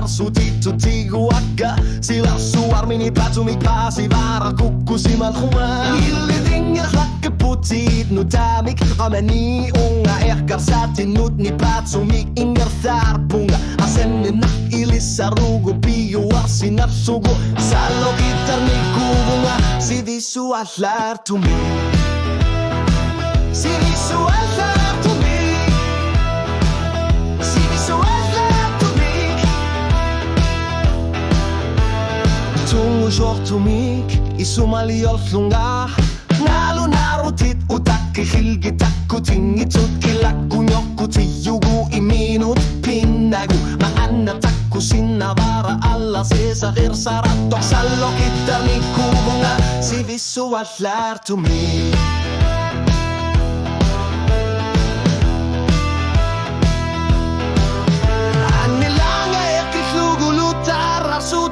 Tiguaga sila suar mini patumik pasivara kukusimal khuma ilidinga lakke putit nutamik amani unga erkar satinut ni patumik ingar tharpunga asenna ilisarugo pio arsinarsugo salo gitar ni kubunga si visual to me si visual to me si visual to me tungo shortumik isumali yolflunga nalo narutit utak khilgitak kutingi tutkilak kunyokuti yugu iminut pinagu maanna takusinavara alla sesa irsaratok sallo kitar ni kubunga si visual to me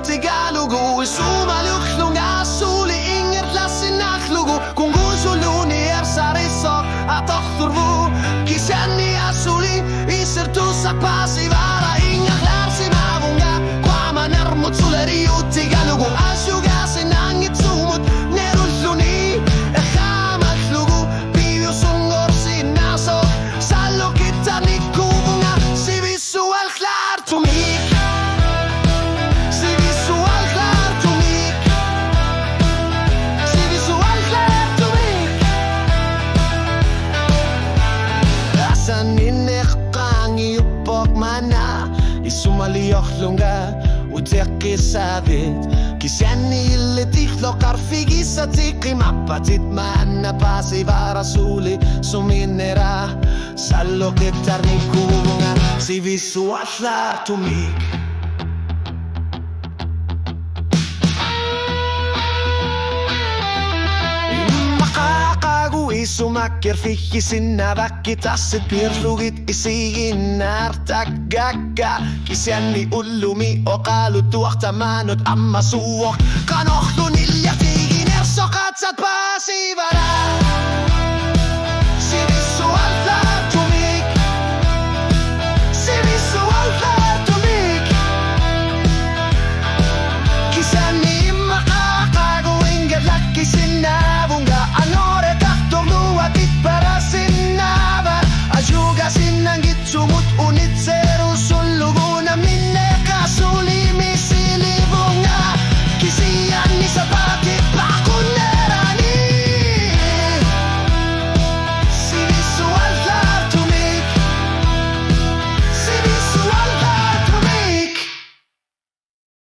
Tigalugo suma luxlunga suli inger lassin nakhlugo kungu suluni ersariso atokhturvu kisani asuli isertu sakpasi vara inga klarsi mavunga kwama narmut suleri utigalugo ashuga sinangit sumut nerulluni khamakhlugo bio sungor sinaso sallo kitani kubunga si visual klar to me Isumali yoxlunga utekki sabit kisani اللي تخلق عرفيكي صديقي مباتت معنا باسي varasuli suminera sallo che tarni kunga si visual to me Sumaker fick i sina vakitasset pirlugit isiin nartagagga Kisiani ullumi oqalu tuaqtamanut amma suoq Kanoxlu nilja tigin ersoqatsat pasivara